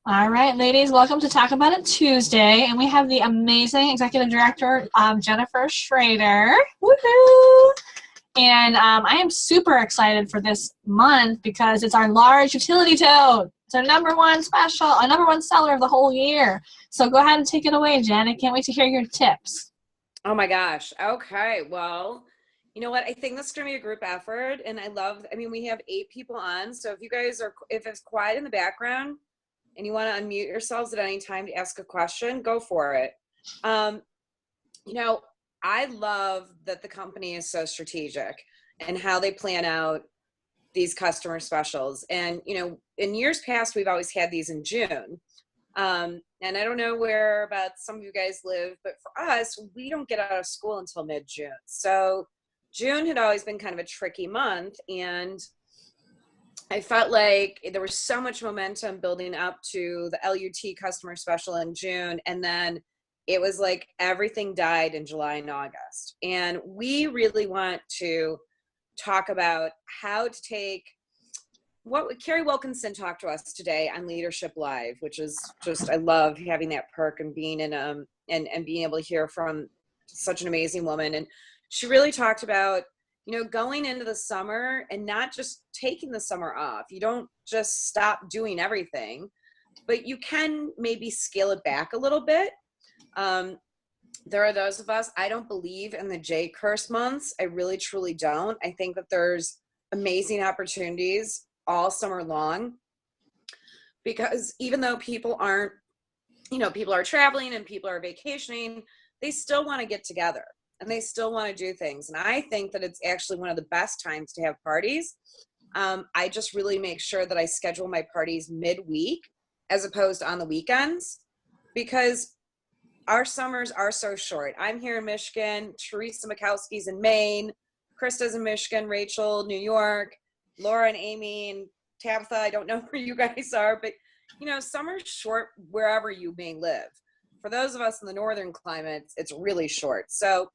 All right, ladies, welcome to Talk About It Tuesday. And we have the amazing executive director, Jenifer Schrader. Woohoo! And I am super excited for this month because it's our large utility tote. It's our number one special, our number one seller of the whole year. So go ahead and take it away, Jen. I can't wait to hear your tips. Oh my gosh. Okay. Well, you know what? I think this is going to be a group effort. And we have 8 people on. So if it's quiet in the background and you want to unmute yourselves at any time to ask a question, go for it. Um, you know, I love that the company is so strategic and how they plan out these customer specials. And, in years past, we've always had these in June. And I don't know where about some of you guys live, but for us, we don't get out of school until mid-June. So June had always been kind of a tricky month. And I felt like there was so much momentum building up to the LUT customer special in June. And then it was like everything died in July and August. And we really want to talk about how to take what Carrie Wilkinson talked to us today on Leadership Live, which is just, I love having that perk and being in and being able to hear from such an amazing woman. And she really talked about, going into the summer and not just taking the summer off. You don't just stop doing everything, but you can maybe scale it back a little bit. There are those of us, I don't believe in the J curse months. I really, truly don't. I think that there's amazing opportunities all summer long, because even though people are traveling and people are vacationing, they still want to get together and they still want to do things. And I think that it's actually one of the best times to have parties. I just really make sure that I schedule my parties midweek as opposed to on the weekends, because our summers are so short. I'm here in Michigan, Teresa Mikowski's in Maine, Krista's in Michigan, Rachel, New York, Laura and Amy and Tabitha, I don't know where you guys are, but summer's short wherever you may live. For those of us in the northern climates, it's really short. So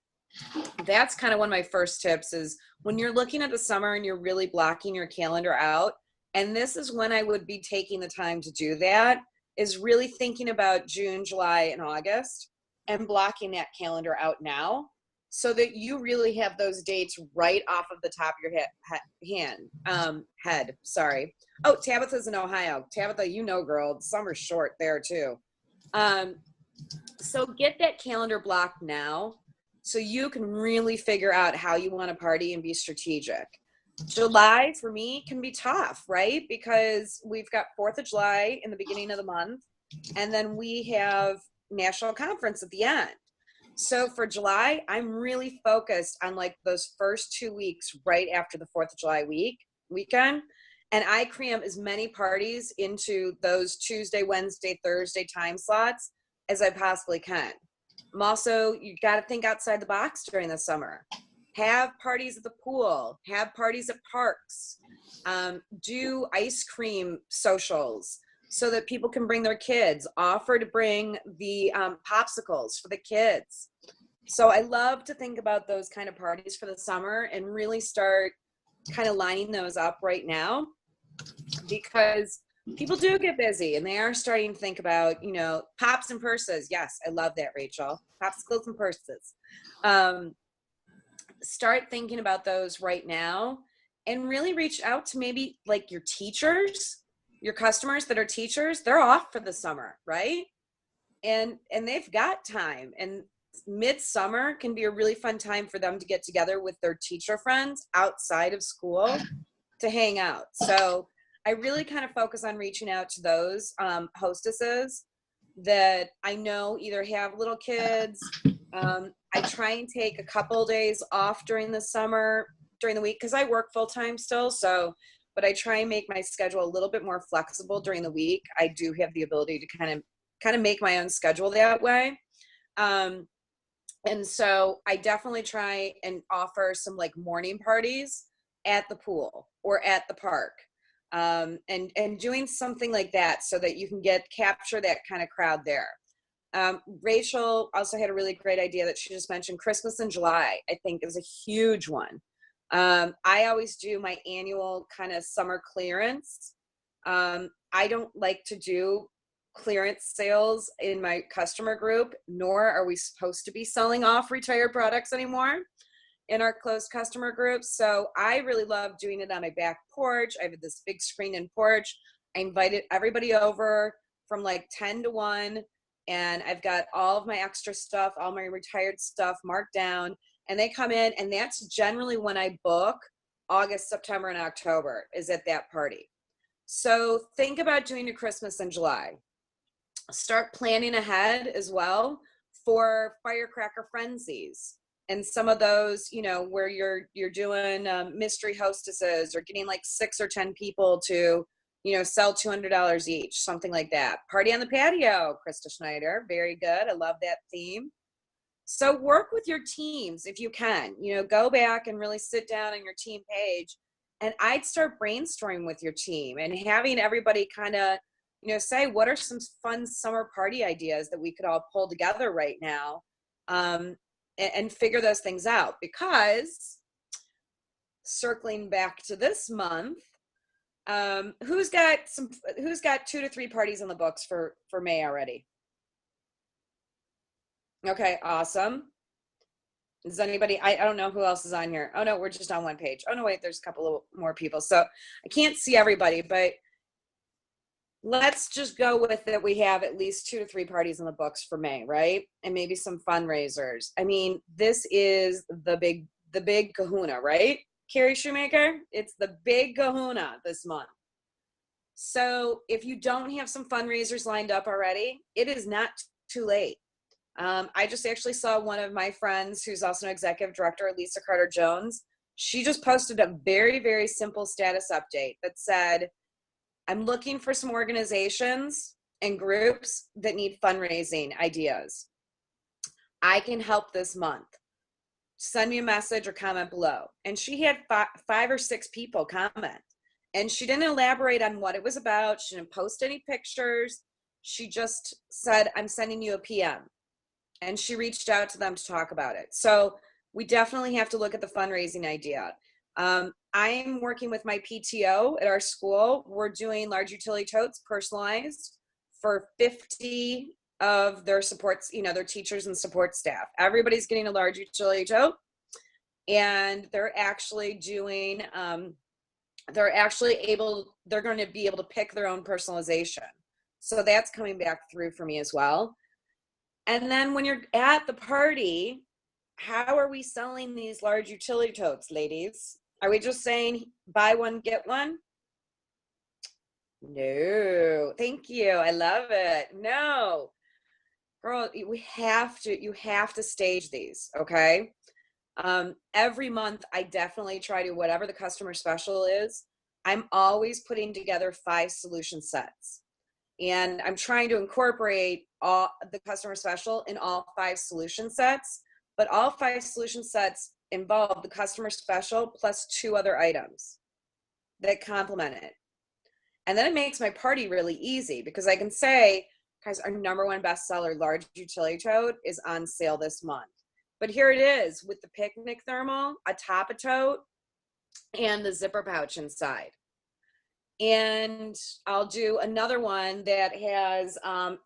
that's kind of one of my first tips is when you're looking at the summer and you're really blocking your calendar out, and this is when I would be taking the time to do that, is really thinking about June, July, and August and blocking that calendar out now, so that you really have those dates right off of the top of your head. Sorry. Oh, Tabitha's in Ohio. Tabitha, girl, the summer's short there too. So get that calendar blocked now so you can really figure out how you want to party and be strategic. July for me can be tough, right? Because we've got 4th of July in the beginning of the month, and then we have national conference at the end. So for July, I'm really focused on like those first 2 weeks right after the 4th of July weekend. And I cram as many parties into those Tuesday, Wednesday, Thursday time slots as I possibly can. You got to think outside the box during the summer. Have parties at the pool, have parties at parks, do ice cream socials, so that people can bring their kids, offer to bring the popsicles for the kids. So I love to think about those kind of parties for the summer and really start kind of lining those up right now, because people do get busy and they are starting to think about, pops and purses. Yes, I love that, Rachel. Popsicles and purses. Start thinking about those right now and really reach out to maybe like your teachers. Your customers that are teachers, they're off for the summer, right? And they've got time, and midsummer can be a really fun time for them to get together with their teacher friends outside of school to hang out. So I really kind of focus on reaching out to those hostesses that I know either have little kids. I try and take a couple days off during the week, because I work full-time still. But I try and make my schedule a little bit more flexible during the week. I do have the ability to kind of make my own schedule that way. And so I definitely try and offer some like morning parties at the pool or at the park, and doing something like that so that you can capture that kind of crowd there. Rachel also had a really great idea that she just mentioned. Christmas in July, I think, is a huge one. I always do my annual kind of summer clearance. I don't like to do clearance sales in my customer group, nor are we supposed to be selling off retired products anymore in our closed customer groups. So I really love doing it on my back porch. I have this big screen and porch. I invited everybody over from like 10 to 1, and I've got all of my extra stuff, all my retired stuff marked down, and they come in, and that's generally when I book August, September, and October is at that party. So think about doing your Christmas in July. Start planning ahead as well for firecracker frenzies and some of those, you know, where you're doing mystery hostesses or getting like 6 or 10 people to, you know, sell $200 each, something like that. Party on the patio, Krista Schneider, very good. I love that theme. So work with your teams if you can, you know, go back and really sit down on your team page, and I'd start brainstorming with your team and having everybody kind of, you know, say, what are some fun summer party ideas that we could all pull together right now, and figure those things out. Because circling back to this month, who's got 2 to 3 parties in the books for May already? Okay, awesome. Does anybody, I don't know who else is on here. Oh no, we're just on one page. Oh no, wait, there's a couple of more people. So I can't see everybody, but let's just go with it. We have at least 2 to 3 parties in the books for May, right? And maybe some fundraisers. I mean, this is the big kahuna, right? Carrie Shoemaker, it's the big kahuna this month. So if you don't have some fundraisers lined up already, it is not too late. I just actually saw one of my friends who's also an executive director, Lisa Carter Jones. She just posted a very, very simple status update that said, I'm looking for some organizations and groups that need fundraising ideas. I can help this month. Send me a message or comment below. And she had 5 or 6 people comment. And she didn't elaborate on what it was about. She didn't post any pictures. She just said, I'm sending you a PM. And she reached out to them to talk about it. So we definitely have to look at the fundraising idea. I'm working with my PTO at our school. We're doing large utility totes personalized for 50 of their supports, you know, their teachers and support staff. Everybody's getting a large utility tote, and they're actually doing, they're going to be able to pick their own personalization. So that's coming back through for me as well. And then when you're at the party, how are we selling these large utility totes, ladies? Are we just saying buy one, get one? No, thank you. I love it. No, girl, you have to stage these, okay? Every month, I definitely try to, whatever the customer special is, I'm always putting together 5 solution sets. And I'm trying to incorporate all the customer special in all 5 solution sets, but all 5 solution sets involve the customer special plus 2 other items that complement it. And then it makes my party really easy because I can say, guys, our #1 bestseller, large utility tote, is on sale this month. But here it is with the picnic thermal, atop a tote, and the zipper pouch inside. And I'll do another one that has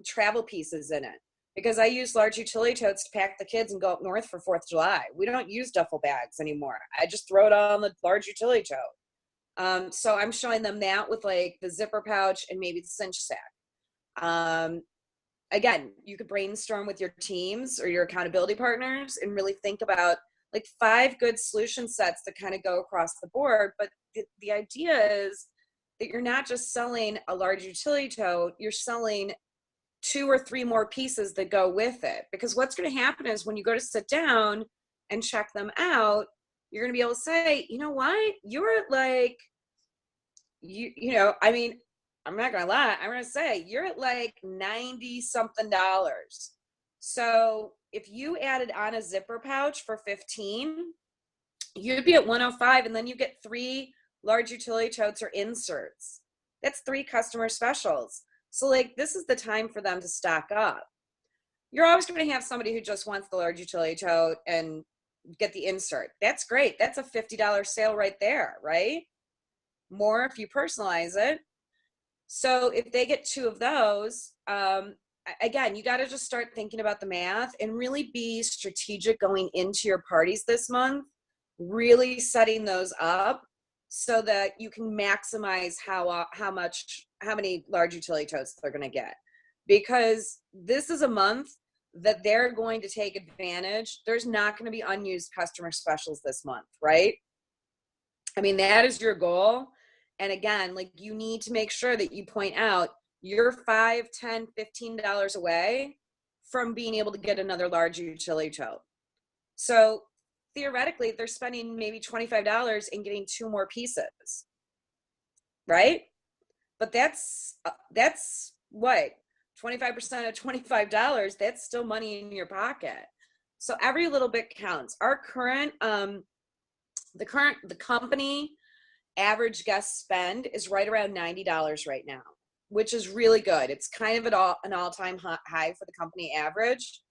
travel pieces in it, because I use large utility totes to pack the kids and go up north for 4th of July. We don't use duffel bags anymore. I just throw it on the large utility tote. So I'm showing them that with like the zipper pouch and maybe the cinch sack. Again, you could brainstorm with your teams or your accountability partners and really think about like 5 good solution sets that kind of go across the board. But the idea is that you're not just selling a large utility tote, you're selling 2 or 3 more pieces that go with it. Because what's going to happen is when you go to sit down and check them out, you're going to be able to say, you know what, you're at like, you know, I mean, I'm not going to lie, I'm going to say you're at like $90 something. So if you added on a zipper pouch for 15, you'd be at 105, and then you get 3 large utility totes or inserts. That's 3 customer specials. So like, this is the time for them to stock up. You're always going to have somebody who just wants the large utility tote and get the insert. That's great. That's a $50 sale right there, right? More if you personalize it. So if they get 2 of those, again, you got to just start thinking about the math and really be strategic going into your parties this month, really setting those up so that you can maximize how many large utility totes they're going to get. Because this is a month that they're going to take advantage. There's not going to be unused customer specials this month, right? I mean, that is your goal. And again, like, you need to make sure that you point out you're $5, $10, $15 away from being able to get another large utility tote. So theoretically, they're spending maybe $25 and getting 2 more pieces, right? But that's what, 25% of $25, that's still money in your pocket. So every little bit counts. Our current, the company average guest spend is right around $90 right now, which is really good. It's kind of an all-time high for the company average.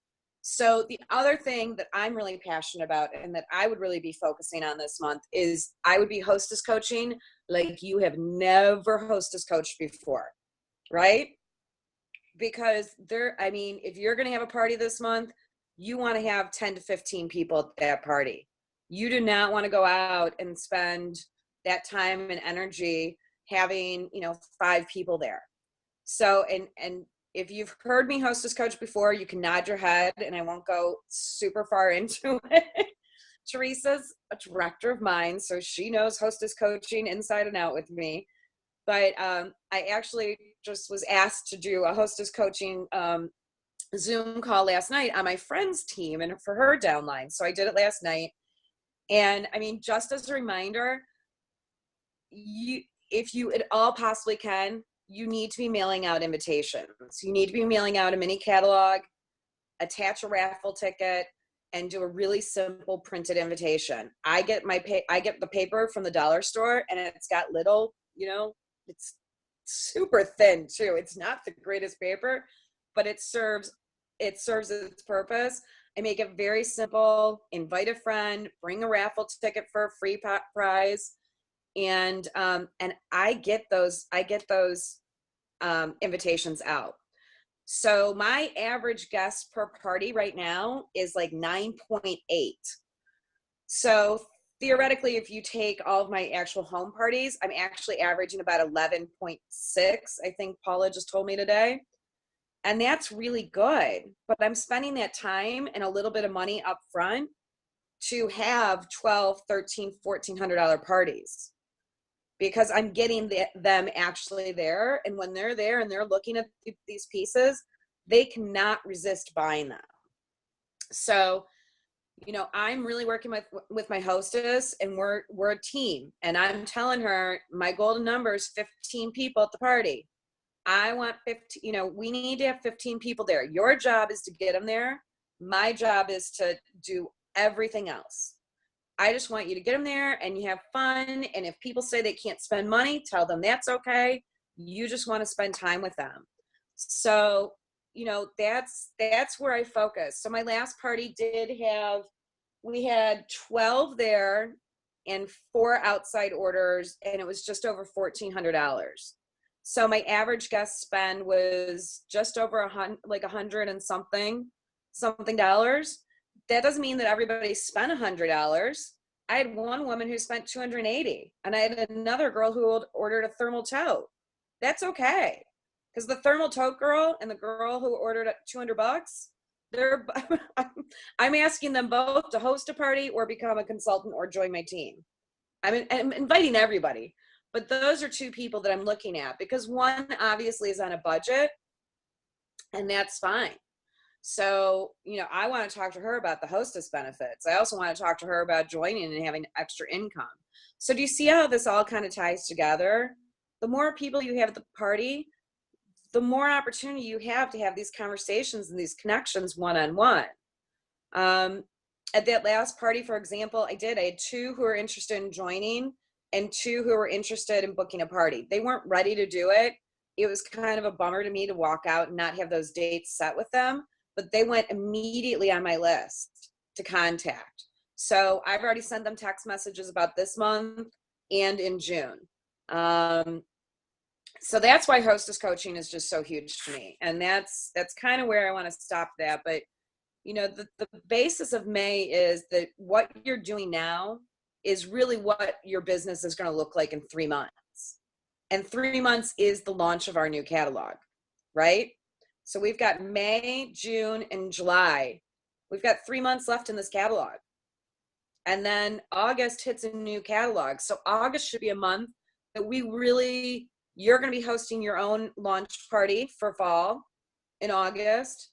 So the other thing that I'm really passionate about and that I would really be focusing on this month is I would be hostess coaching like you have never hostess coached before, right? Because if you're going to have a party this month, you want to have 10 to 15 people at that party. You do not want to go out and spend that time and energy having, 5 people there. So, and if you've heard me hostess coach before, you can nod your head and I won't go super far into it. Teresa's a director of mine, so she knows hostess coaching inside and out with me. But I actually just was asked to do a hostess coaching Zoom call last night on my friend's team and for her downline. So I did it last night. And I mean, just as a reminder, if you at all possibly can, you need to be mailing out invitations. You need to be mailing out a mini catalog, attach a raffle ticket, and do a really simple printed invitation. I get the paper from the dollar store, and it's got little, it's super thin too. It's not the greatest paper, but it serves its purpose. I make it very simple. Invite a friend, bring a raffle ticket for a free prize, and I get those invitations out. So my average guest per party right now is like 9.8. So theoretically, if you take all of my actual home parties, I'm actually averaging about 11.6. I think Paula just told me today. And that's really good. But I'm spending that time and a little bit of money up front to have $1,200, $1,300, $1,400 parties, because I'm getting them actually there. And when they're there and they're looking at these pieces, they cannot resist buying them. So, I'm really working with my hostess, and we're a team. And I'm telling her my golden number is 15 people at the party. I want 15, we need to have 15 people there. Your job is to get them there. My job is to do everything else. I just want you to get them there and you have fun. And if people say they can't spend money, tell them that's okay. You just want to spend time with them. So, that's where I focus. So my last party we had 12 there and 4 outside orders, and it was just over $1,400. So my average guest spend was just over 100 and something dollars. That doesn't mean that everybody spent $100. I had one woman who spent $280, and I had another girl who ordered a thermal tote. That's okay, because the thermal tote girl and the girl who ordered $200, I'm asking them both to host a party or become a consultant or join my team. I'm inviting everybody, but those are 2 people that I'm looking at, because one obviously is on a budget, and that's fine. So, I want to talk to her about the hostess benefits. I also want to talk to her about joining and having extra income. So do you see how this all kind of ties together? The more people you have at the party, the more opportunity you have to have these conversations and these connections one-on-one. At that last party, for example, I had 2 who were interested in joining and 2 who were interested in booking a party. They weren't ready to do it. It was kind of a bummer to me to walk out and not have those dates set with them, but they went immediately on my list to contact. So I've already sent them text messages about this month and in June. So that's why hostess coaching is just so huge to me. And that's kind of where I want to stop that. But, you know, the basis of May is that what you're doing now is really what your business is going to look like in 3 months. And 3 months is the launch of our new catalog, right? So we've got May, June, and July. We've got 3 months left in this catalog. And then August hits a new catalog. So August should be a month that you're going to be hosting your own launch party for fall in August.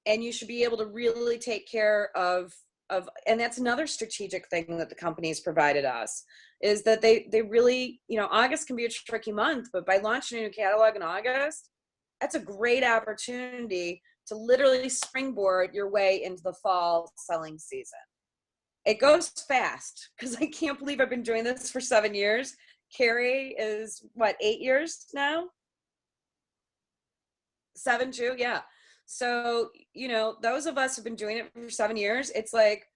And you should be able to really take care of, and that's another strategic thing that the company's provided us, is that they really, you know, August can be a tricky month, but by launching a new catalog in August, that's a great opportunity to literally springboard your way into the fall selling season. It goes fast because I can't believe I've been doing this for 7 years. Carrie is what, 8 years now? 7 too, yeah. So, you know, those of us who've been doing it for 7 years, it's like,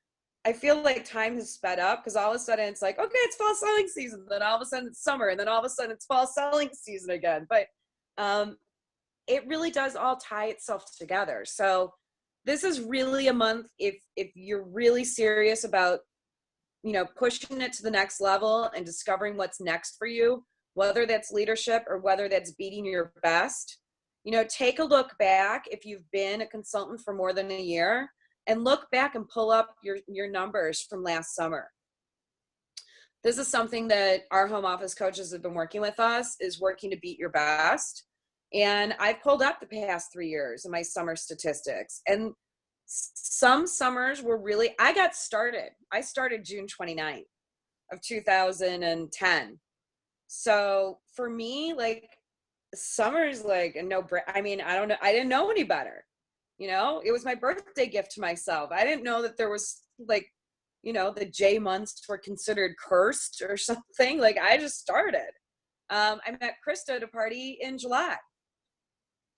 I feel like time has sped up because all of a sudden it's like, okay, it's fall selling season. Then all of a sudden it's summer, and then all of a sudden it's fall selling season again. But it really does all tie itself together. So this is really a month if you're really serious about, you know, pushing it to the next level and discovering what's next for you, whether that's leadership or whether that's beating your best. You know, take a look back if you've been a consultant for more than a year, and look back and pull up your numbers from last summer. This is something that our home office coaches have been working with us, is working to beat your best. And I've pulled up the past 3 years in my summer statistics. And some summers were really, I started June 29th of 2010. So for me, like, summer's like a I mean, I don't know. I didn't know any better. You know, it was my birthday gift to myself. I didn't know that there was, like, you know, the J months were considered cursed or something. Like, I just started. I met Krista at a party in July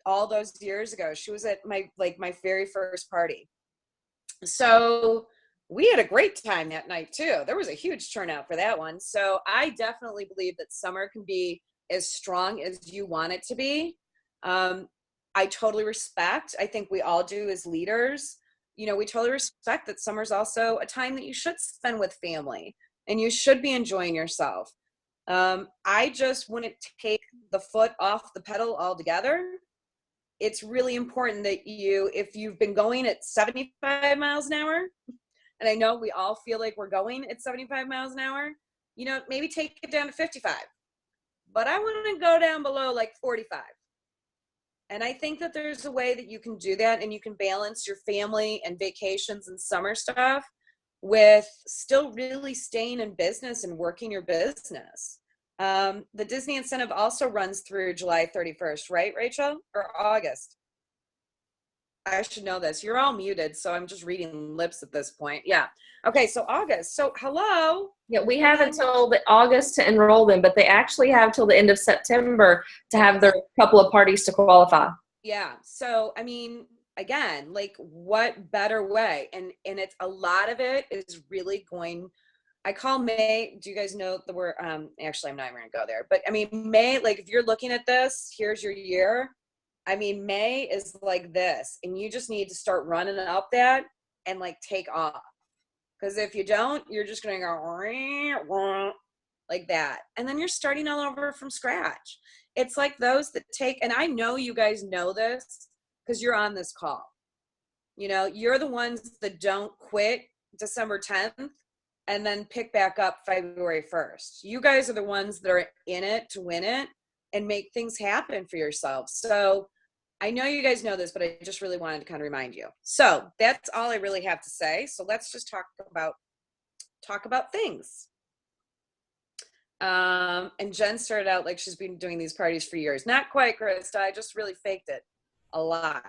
all those years ago. She was at my very first party. So we had a great time that night too. There was a huge turnout for that one. So I definitely believe that summer can be as strong as you want it to be. I totally respect, I think we all do as leaders, you know, we totally respect that summer's also a time that you should spend with family and you should be enjoying yourself. I just wouldn't take the foot off the pedal altogether. It's really important that if you've been going at 75 miles an hour, and I know we all feel like we're going at 75 miles an hour, you know, maybe take it down to 55. But I want to go down below like 45. And I think that there's a way that you can do that, and you can balance your family and vacations and summer stuff with still really staying in business and working your business. The Disney incentive also runs through July 31st, right, Rachel? Or August? I should know this. You're all muted, so I'm just reading lips at this point. Yeah. Okay, so August. So hello. Yeah, we have until the August to enroll them, but they actually have till the end of September to have their couple of parties to qualify. Yeah. So, I mean, again, like, what better way? And it's a lot of it is really going, I call May, do you guys know the word, actually, I'm not even gonna go there, but I mean, May, like, if you're looking at this, here's your year. I mean, May is like this, and you just need to start running up that and like take off. Because if you don't, you're just going to go like that. And then you're starting all over from scratch. It's like those that take, and I know you guys know this because you're on this call. You know, you're the ones that don't quit December 10th and then pick back up February 1st. You guys are the ones that are in it to win it and make things happen for yourselves. So I know you guys know this, but I just really wanted to kind of remind you. So that's all I really have to say. So let's just talk about things. And Jen started out like she's been doing these parties for years. Not quite, Krista. I just really faked it a lot.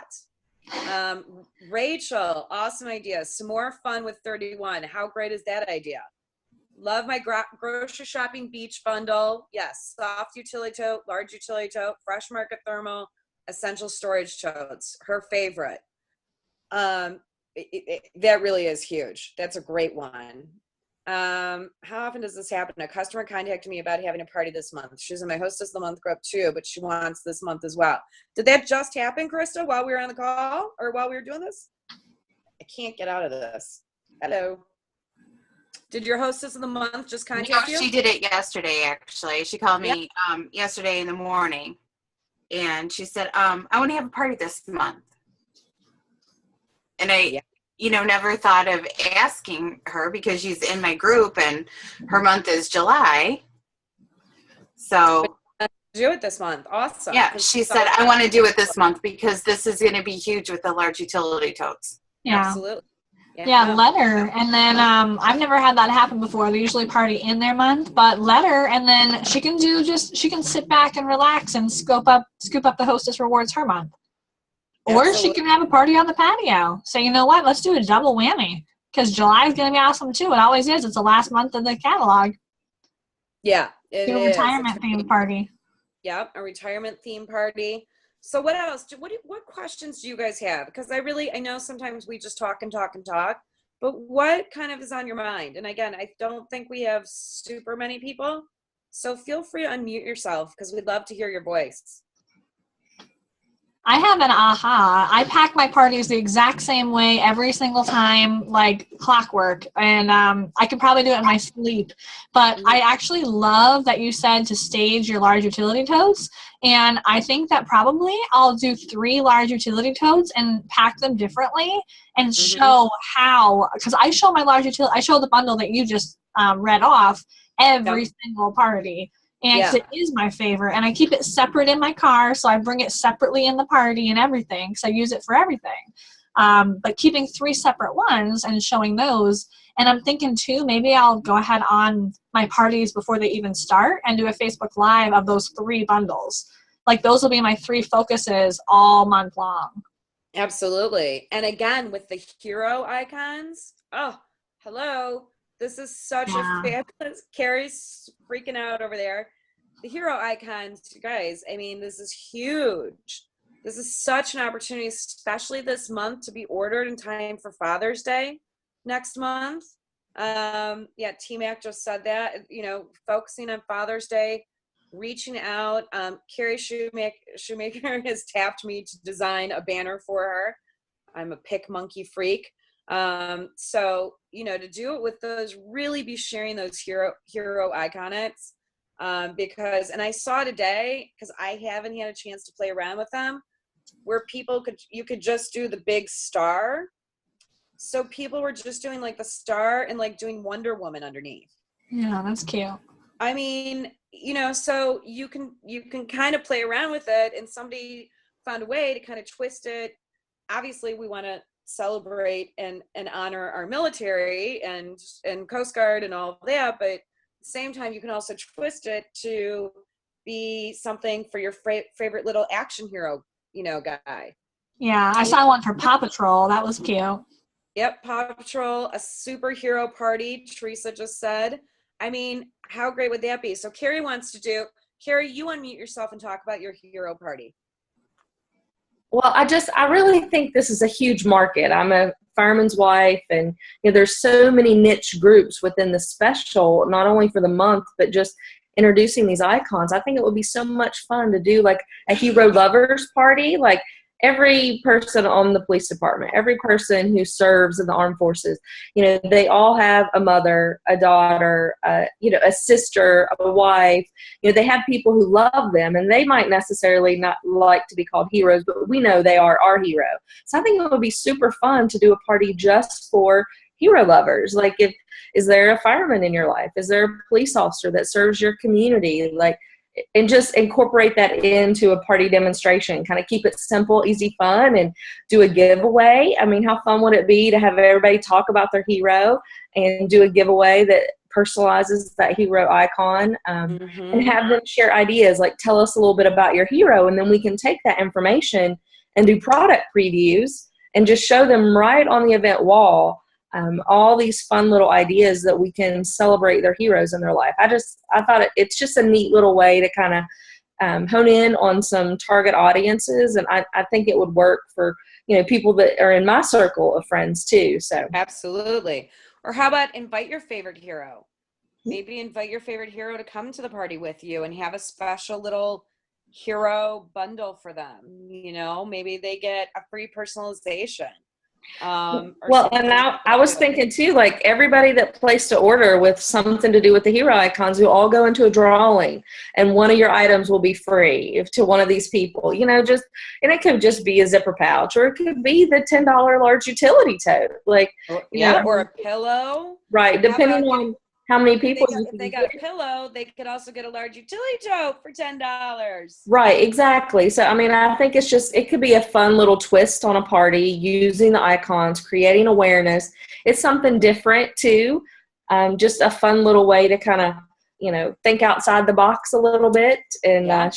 Rachel, awesome idea. Some more fun with 31. How great is that idea? Love my grocery shopping beach bundle. Yes, soft utility tote, large utility tote, fresh market thermal, essential storage totes. Her favorite. That really is huge. That's a great one. How often does this happen? A customer contacted me about having a party this month. She's in my hostess of the month group too, but she wants this month as well. Did that just happen, Krista, while we were on the call or while we were doing this? I can't get out of this. Hello. Did your hostess of the month just contact you? She did it yesterday, actually. She called me yesterday in the morning, and she said, I want to have a party this month. And I, never thought of asking her because she's in my group, and her month is July. So do it this month. Awesome. Yeah, she said, I want to do it this month because this is going to be huge with the large utility totes. Yeah. Absolutely. Yeah, let her. And then I've never had that happen before. They usually party in their month, but let her, and then she can sit back and relax and scoop up the hostess rewards her month. Or Absolutely. she can have a party on the patio. Say, you know what, let's do a double whammy. Because July is going to be awesome too. It always is. It's the last month of the catalog. Yeah, it do a is. retirement themed party. Yep, a retirement theme party. So what else? What questions do you guys have? Because I know sometimes we just talk and talk and talk, but what kind of is on your mind? And again, I don't think we have super many people, so feel free to unmute yourself because we'd love to hear your voice. I have an aha. I pack my parties the exact same way every single time, like clockwork. And I could probably do it in my sleep. But I actually love that you said to stage your large utility totes. And I think that probably I'll do 3 large utility totes and pack them differently and show how, because I show my large utility, I show the bundle that you just read off every single party. And it is my favorite, and I keep it separate in my car, so I bring it separately in the party and everything, because I use it for everything. But keeping 3 separate ones and showing those, and I'm thinking too, maybe I'll go ahead on my parties before they even start and do a Facebook Live of those 3 bundles. Like those will be my 3 focuses all month long. Absolutely. And again, with the hero icons, oh, hello. This is such a fabulous, Carrie's freaking out over there. The hero icons, you guys, I mean, this is huge. This is such an opportunity, especially this month, to be ordered in time for Father's Day next month. T-Mac just said that, focusing on Father's Day, reaching out. Carrie Shoemaker has tapped me to design a banner for her. I'm a pick monkey freak. So, to do it with those, really be sharing those hero iconics, because, and I saw today, because I haven't had a chance to play around with them, where you could just do the big star. So people were just doing like the star and like doing Wonder Woman underneath. Yeah, that's cute. I mean, so you can kind of play around with it, and somebody found a way to kind of twist it. Obviously we want to celebrate and honor our military and Coast Guard and all of that, but at the same time you can also twist it to be something for your favorite little action hero guy. Yeah, I saw one for Paw Patrol. That was cute. Yep, Paw Patrol, a superhero party, Teresa just said. I mean, how great would that be? So Carrie, you unmute yourself and talk about your hero party. Well, I really think this is a huge market. I'm a fireman's wife, and there's so many niche groups within the special, not only for the month, but just introducing these icons. I think it would be so much fun to do like a hero lovers party, like every person on the police department, every person who serves in the armed forces, they all have a mother, a daughter, a sister, a wife. They have people who love them, and they might necessarily not like to be called heroes, but we know they are our hero. So I think it would be super fun to do a party just for hero lovers. Like, is there a fireman in your life? Is there a police officer that serves your community? And just incorporate that into a party demonstration. Kind of keep it simple, easy, fun, and do a giveaway. I mean, how fun would it be to have everybody talk about their hero and do a giveaway that personalizes that hero icon, and have them share ideas, like tell us a little bit about your hero, and then we can take that information and do product previews and just show them right on the event wall all these fun little ideas that we can celebrate their heroes in their life. I thought it's just a neat little way to kind of hone in on some target audiences, and I think it would work for people that are in my circle of friends too. So absolutely. Or how about invite your favorite hero? Maybe invite your favorite hero to come to the party with you and have a special little hero bundle for them. You know, maybe they get a free personalization. Well, and I was thinking too, like everybody that placed an order with something to do with the hero icons, will all go into a drawing, and one of your items will be free if to one of these people. You know, just, and it could just be a zipper pouch, or it could be the $10 large utility tote, like or a pillow, right? Depending on how many people. If they got a pillow, they could also get a large utility tote for $10. Right, exactly. So, I mean, I think it could be a fun little twist on a party using the icons, creating awareness. It's something different too. Just a fun little way to kind of, think outside the box a little bit and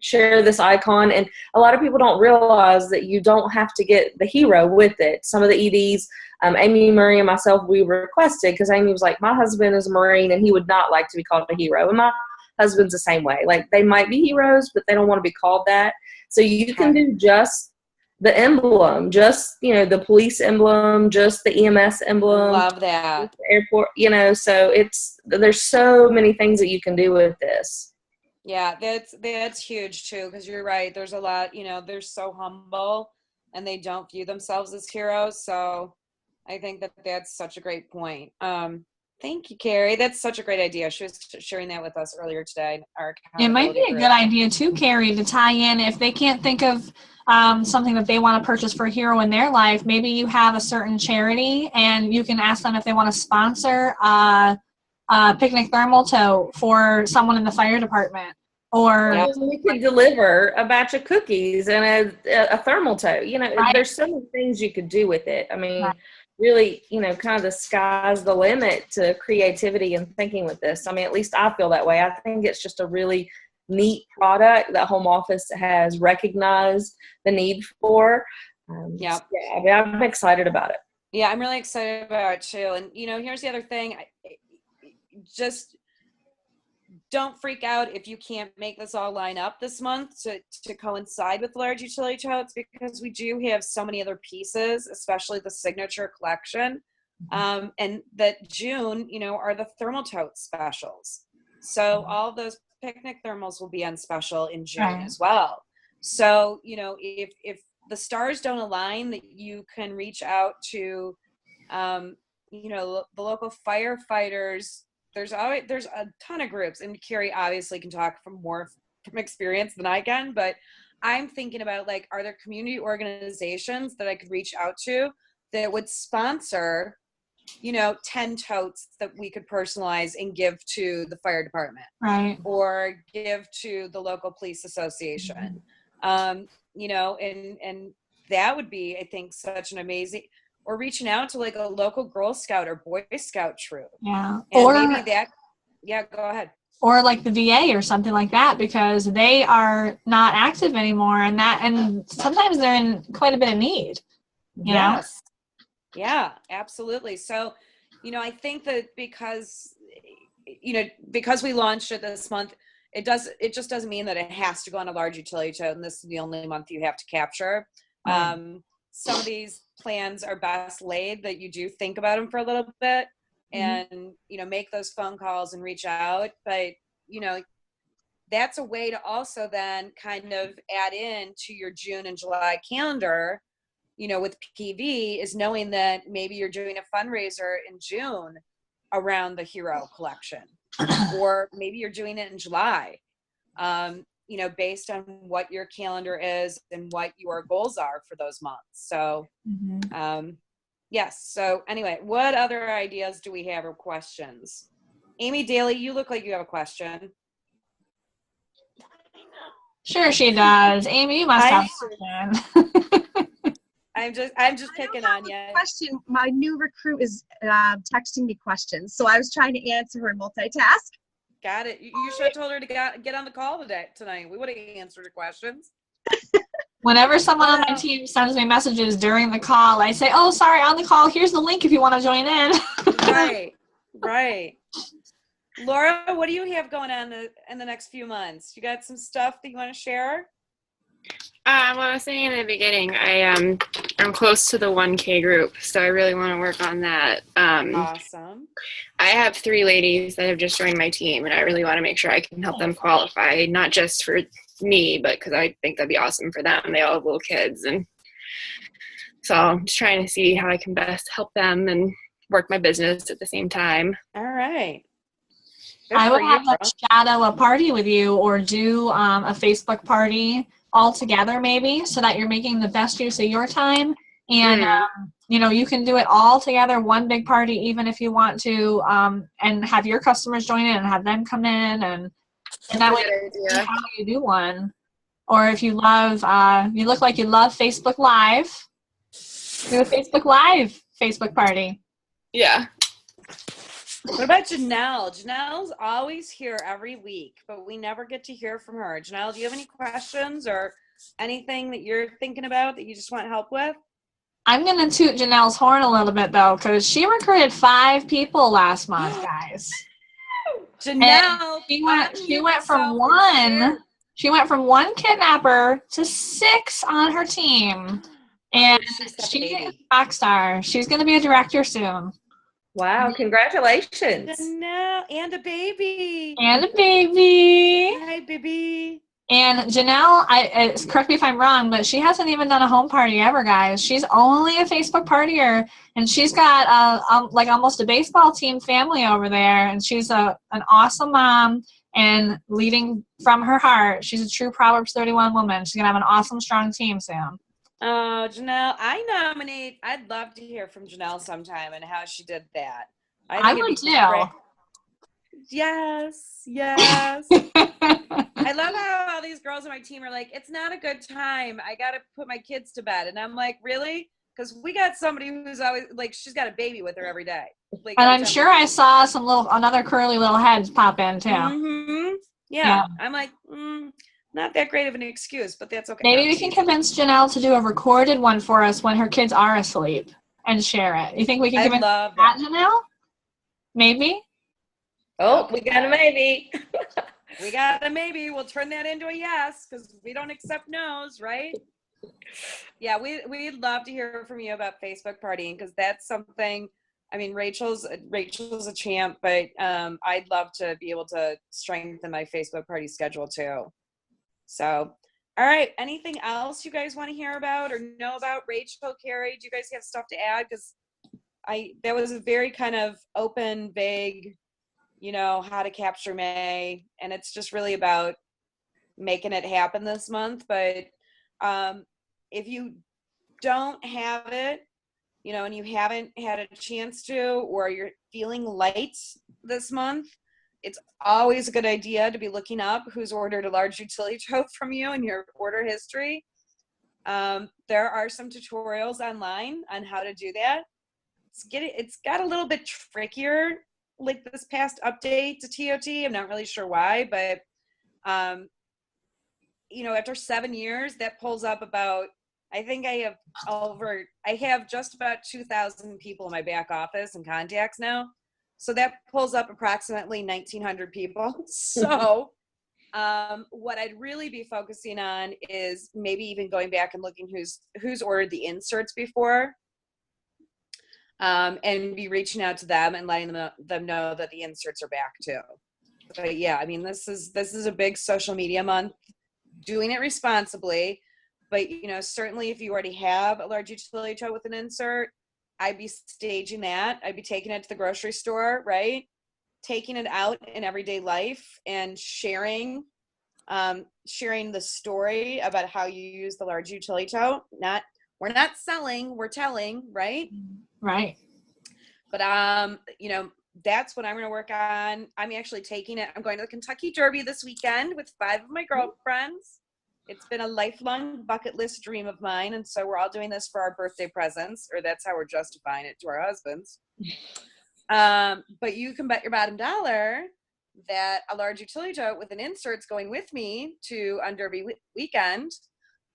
share this icon. And a lot of people don't realize that you don't have to get the hero with it. Some of the EDs, Amy Murray and myself, we requested, because Amy was like, my husband is a Marine and he would not like to be called a hero. And my husband's the same way. Like, they might be heroes, but they don't want to be called that. So you can do just the emblem, just, the police emblem, just the EMS emblem. Love that. The airport, so there's so many things that you can do with this. Yeah, that's huge too, because you're right. There's a lot, they're so humble and they don't view themselves as heroes. So I think that that's such a great point. Thank you, Carrie. That's such a great idea. She was sharing that with us earlier today. It might be a good idea too, Carrie, to tie in if they can't think of something that they want to purchase for a hero in their life. Maybe you have a certain charity and you can ask them if they want to sponsor a picnic thermal tote for someone in the fire department. Or we could deliver a batch of cookies and a thermal tote. Right. There's so many things you could do with it. I mean, really, kind of the sky's the limit to creativity and thinking with this. I mean, at least I feel that way. I think it's just a really neat product that home office has recognized the need for. I'm excited about it. Yeah, I'm really excited about it too. And, here's the other thing. Just don't freak out if you can't make this all line up this month to coincide with large utility totes, because we do have so many other pieces, especially the signature collection. And that June, are the thermal tote specials. So all of those picnic thermals will be on special in June as well. So, if the stars don't align, that you can reach out to, the local firefighters. There's a ton of groups, and Carrie obviously can talk from experience than I can, but I'm thinking about, like, are there community organizations that I could reach out to that would sponsor, 10 totes that we could personalize and give to the fire department, right, or give to the local police association, and that would be, I think, such an amazing. Or reaching out to like a local Girl Scout or Boy Scout troop. Yeah. And or maybe go ahead. Or like the VA or something like that, because they are not active anymore, and sometimes they're in quite a bit of need. Yes. Yeah, absolutely. So, I think that because we launched it this month, it just doesn't mean that it has to go on a large utility tote and this is the only month you have to capture. Some of these plans are best laid that you do think about them for a little bit and, make those phone calls and reach out. But, that's a way to also then kind of add in to your June and July calendar, with PV, is knowing that maybe you're doing a fundraiser in June around the hero collection, or maybe you're doing it in July. Based on what your calendar is and what your goals are for those months. So, yes. So anyway, what other ideas do we have or questions? Amy Daly, you look like you have a question. Sure she does. Amy, you must have a question. I'm just picking on you. Question. My new recruit is texting me questions, so I was trying to answer her and multitask. Got it. You should have told her to get on the call tonight. We would have answered her questions. Whenever someone on my team sends me messages during the call, I say, "Oh, sorry, on the call. Here's the link if you want to join in." Right. Laura, what do you have going on in the next few months? You got some stuff that you want to share? Well, I was saying in the beginning, I I'm close to the 1K group, so I really want to work on that. Awesome. I have 3 ladies that have just joined my team, and I really want to make sure I can help them qualify, not just for me, but because I think that'd be awesome for them. They all have little kids, and so I'm just trying to see how I can best help them and work my business at the same time. All right. Good I for would you, have them girl. shadow a party with you or do a Facebook party all together maybe so that you're making the best use of your time. And, you know, you can do it all together, one big party, even if you want to, and have your customers join in and have them come in. And that way you can see how you do one. Or if you love, you look like you love Facebook Live, do a Facebook Live Facebook party. Yeah. What about Janelle? Janelle's always here every week, but we never get to hear from her. Janelle, do you have any questions or anything that you're thinking about that you just want help with? I'm going to toot Janelle's horn a little bit, though, because she recruited 5 people last month, guys. Janelle, she went from one kidnapper to 6 on her team. And she's a rock star. She's going to be a director soon. Wow, congratulations. Janelle, and a baby. And a baby. Hi, baby. And Janelle, correct me if I'm wrong, but she hasn't even done a home party ever, guys. She's only a Facebook partier, and she's got like almost a baseball team family over there, and she's an awesome mom and leading from her heart. She's a true Proverbs 31 woman. She's going to have an awesome, strong team soon. Oh, Janelle, I'd love to hear from Janelle sometime and how she did that. I would too. Yes. I love how all these girls on my team are like, it's not a good time. I got to put my kids to bed. And I'm like, really? Because we got somebody who's always like, she's got a baby with her every day. Like, and I'm sure I saw another curly little heads pop in too. Mm-hmm. Yeah. I'm like, not that great of an excuse, but that's okay. Maybe we can convince Janelle to do a recorded one for us when her kids are asleep and share it. You think we can convince that, Janelle? Maybe? Oh, we got a maybe. We got a maybe. We'll turn that into a yes because we don't accept no's, right? Yeah, we'd love to hear from you about Facebook partying because that's something. I mean, Rachel's a champ, but I'd love to be able to strengthen my Facebook party schedule too. So, all right. Anything else you guys want to hear about or know about? Rachel, Carrie, do you guys have stuff to add? Because that was a very kind of open, vague, how to capture May, and it's just really about making it happen this month. But if you don't have it, and you haven't had a chance to, or you're feeling light this month, it's always a good idea to be looking up who's ordered a large utility tote from you in your order history. There are some tutorials online on how to do that. It's got a little bit trickier like this past update to TOT. I'm not really sure why, but after 7 years, that pulls up about, I think I have just about 2,000 people in my back office and contacts now. So that pulls up approximately 1,900 people. So what I'd really be focusing on is maybe even going back and looking who's ordered the inserts before, and be reaching out to them and letting them know that the inserts are back too. But yeah, I mean, this is a big social media month. Doing it responsibly, but certainly if you already have a large utility tote with an insert, I'd be staging that. I'd be taking it to the grocery store, right? Taking it out in everyday life and sharing the story about how you use the large utility tote. We're not selling, we're telling, right? Right. But that's what I'm going to work on. I'm actually taking it. I'm going to the Kentucky Derby this weekend with 5 of my girlfriends. It's been a lifelong bucket list dream of mine, and so we're all doing this for our birthday presents, or that's how we're justifying it to our husbands. But you can bet your bottom dollar that a large utility tote with an insert's going with me on Derby weekend,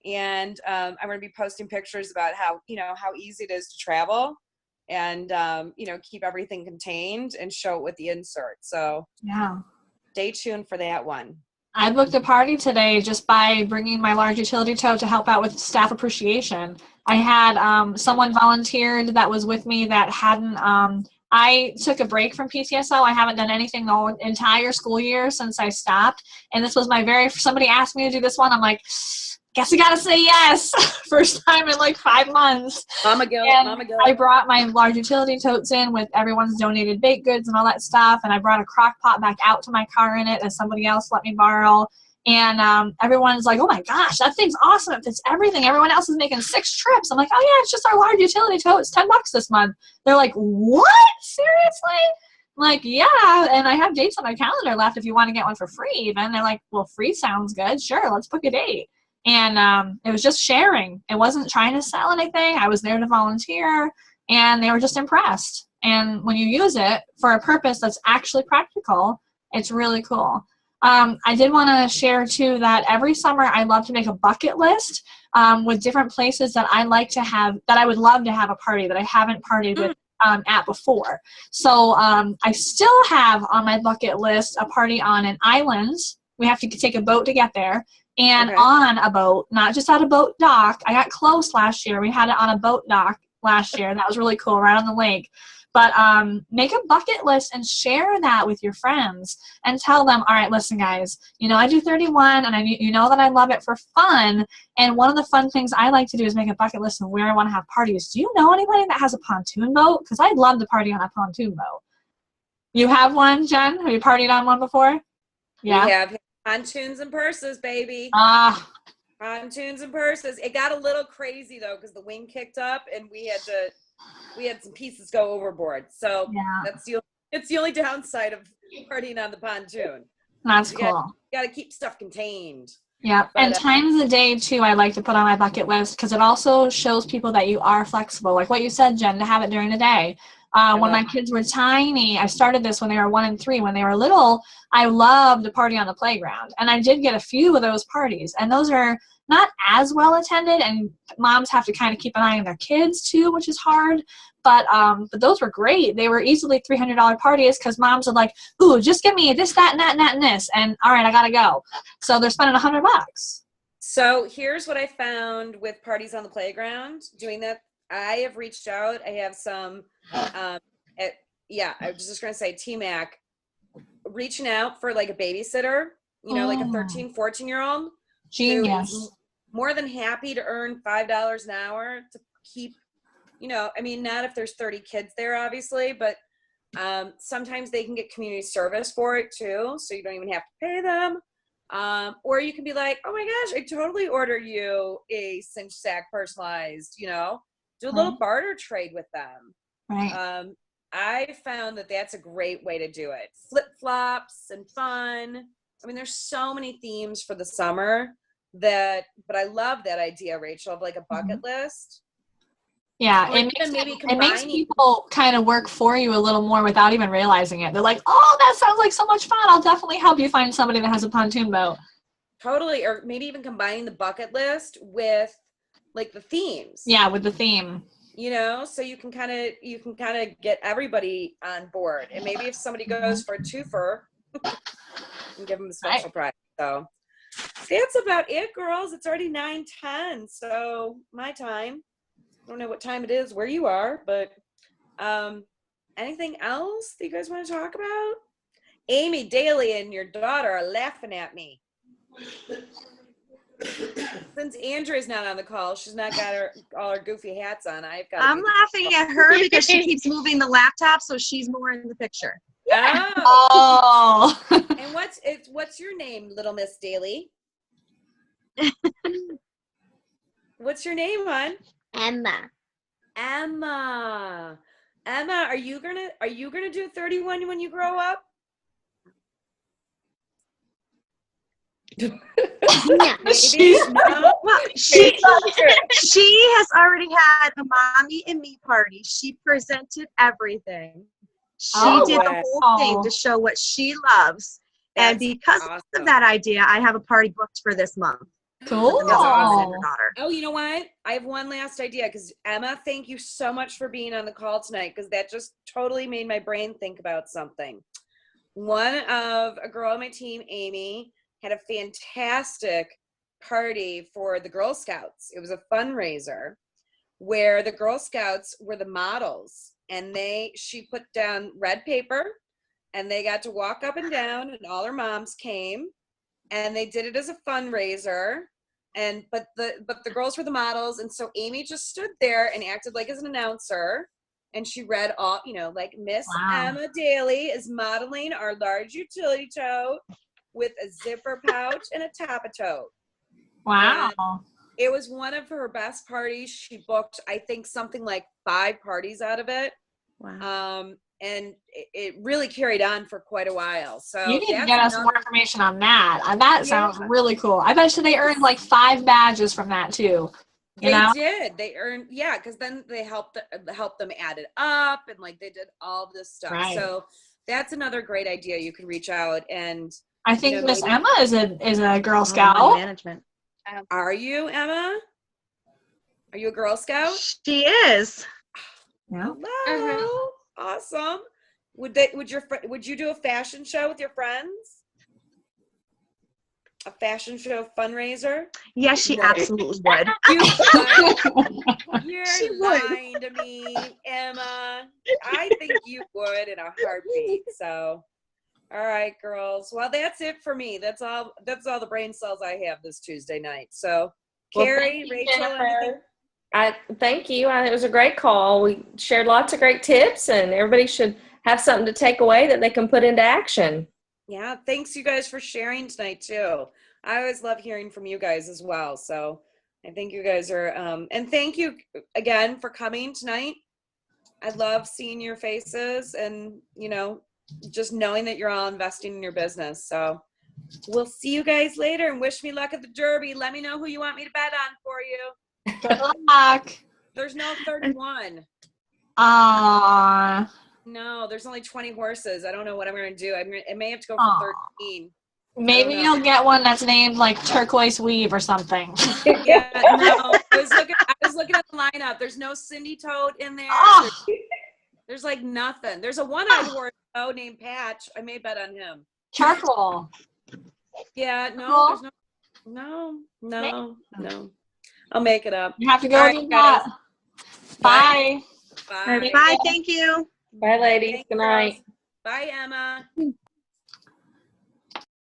and I'm going to be posting pictures about how easy it is to travel, and keep everything contained and show it with the insert. So yeah, stay tuned for that one. I booked a party today just by bringing my large utility tote to help out with staff appreciation. I had someone volunteered that was with me that hadn't, I took a break from PTSO. I haven't done anything the entire school year since I stopped. And this was somebody asked me to do this one. I'm like, guess I gotta say yes. First time in like 5 months. Mama guilt. I brought my large utility totes in with everyone's donated baked goods and all that stuff. And I brought a crock pot back out to my car in it that somebody else let me borrow. And everyone's like, oh my gosh, that thing's awesome. It fits everything. Everyone else is making 6 trips. I'm like, oh yeah, it's just our large utility tote. It's $10 this month. They're like, what? Seriously? I'm like, yeah. And I have dates on my calendar left if you want to get one for free even. They're like, well, free sounds good. Sure, let's book a date. And it was just sharing. It wasn't trying to sell anything. I was there to volunteer, and they were just impressed. And when you use it for a purpose that's actually practical, it's really cool. I did want to share, too, that every summer I love to make a bucket list with different places that I like to have, that I would love to have a party that I haven't partied with at before. So I still have on my bucket list a party on an island. We have to take a boat to get there. And on a boat, not just at a boat dock. I got close last year. We had it on a boat dock last year. And that was really cool, right on the lake. But make a bucket list and share that with your friends and tell them, all right, listen, guys, you know, I do 31 and you know that I love it for fun. And one of the fun things I like to do is make a bucket list of where I want to have parties. Do you know anybody that has a pontoon boat? Because I'd love to party on a pontoon boat. You have one, Jen? Have you partied on one before? Yeah. We have pontoons and purses, baby. Pontoons and purses. It got a little crazy though because the wind kicked up and we had some pieces go overboard. So it's the only downside of partying on the pontoon. That's cool. You got to keep stuff contained. Yeah, and times of the day too I like to put on my bucket list because it also shows people that you are flexible. Like what you said, Jen, to have it during the day. When my kids were tiny, I started this when they were 1 and 3. When they were little, I loved to party on the playground. And I did get a few of those parties. And those are not as well attended. And moms have to kind of keep an eye on their kids too, which is hard. But those were great. They were easily $300 parties because moms are like, ooh, just give me this, that, and that, and that, and this. And all right, I got to go. So they're spending $100. So here's what I found with parties on the playground. Doing that, I have reached out. I have some, I was just going to say T-Mac reaching out for like a babysitter, you know, like a 13, 14-year-old. Genius. More than happy to earn $5 an hour to keep, you know, I mean, not if there's 30 kids there, obviously, but sometimes they can get community service for it too. So you don't even have to pay them. Or you can be like, oh my gosh, I totally order you a cinch sack personalized, you know, do a little barter trade with them. Right. I found that that's a great way to do it. Flip-flops and fun. I mean, there's so many themes for the summer but I love that idea, Rachel, of like a bucket list. Yeah, it makes people kind of work for you a little more without even realizing it. They're like, oh, that sounds like so much fun. I'll definitely help you find somebody that has a pontoon boat. Totally, or maybe even combining the bucket list with like the themes. Yeah, with the theme. You know, so you can kind of get everybody on board. And maybe if somebody goes for a twofer, and give them a special prize. So that's about it, girls. It's already 9:10, so my time. I don't know what time it is where you are, but anything else that you guys want to talk about? Amy Daly and your daughter are laughing at me. Since Andrea's not on the call, she's not got all her goofy hats on. I'm laughing at her because she keeps moving the laptop, so she's more in the picture. Oh. And what's your name, little Miss Daly? What's your name, hon? Emma. Emma, are you gonna do 31 when you grow up? No. Well, she has already had a mommy and me party. She presented everything. She did the whole thing to show what she loves. That's and because awesome. of that idea, I have a party booked for this month. Cool. Oh, you know what? I have one last idea because Emma, thank you so much for being on the call tonight because that just totally made my brain think about something. One of a girl on my team, Amy, had a fantastic party for the Girl Scouts. It was a fundraiser where the Girl Scouts were the models, and she put down red paper, and they got to walk up and down, and all their moms came, and they did it as a fundraiser. And but the girls were the models, and so Amy just stood there and acted like as an announcer, and she read all, like Miss Emma Daly is modeling our large utility tote with a zipper pouch and a tapa tote. Wow. And it was one of her best parties. She booked, I think, something like 5 parties out of it. Wow. And it really carried on for quite a while. So You need to get us more information on that. That sounds really cool. I bet you they earned like 5 badges from that too. They did. They earned, because then they helped them add it up, and like they did all of this stuff. Right. So that's another great idea. You can reach out, and I think Miss Emma is a Girl Scout. Management. Are you, Emma? Are you a Girl Scout? She is. Yeah. Hello. Awesome. Would you do a fashion show with your friends? A fashion show fundraiser? Yes, she absolutely would. You're lying to me, Emma. I think you would in a heartbeat. So, all right, girls. Well, that's it for me. That's all the brain cells I have this Tuesday night. So, Carrie, Rachel, anything? Thank you. It was a great call. We shared lots of great tips, and everybody should have something to take away that they can put into action. Yeah, thanks you guys for sharing tonight too. I always love hearing from you guys as well. So I think you guys are, and thank you again for coming tonight. I love seeing your faces and, just knowing that you're all investing in your business. So we'll see you guys later, and wish me luck at the Derby. Let me know who you want me to bet on for you. Good luck. There's no 31. No, there's only 20 horses. I don't know what I'm going to do. I may have to go for 13. Maybe you'll get one that's named like Turquoise Weave or something. Yeah, no. I was looking at the lineup. There's no Cindy Toad in there. There's like nothing. There's a one-eyed horse named Patch. I may bet on him. Charcoal. Yeah, no, there's no. I'll make it up. You have to go with that. Bye. Bye. Bye. Thank you. Bye, ladies. Good night. Bye, Emma.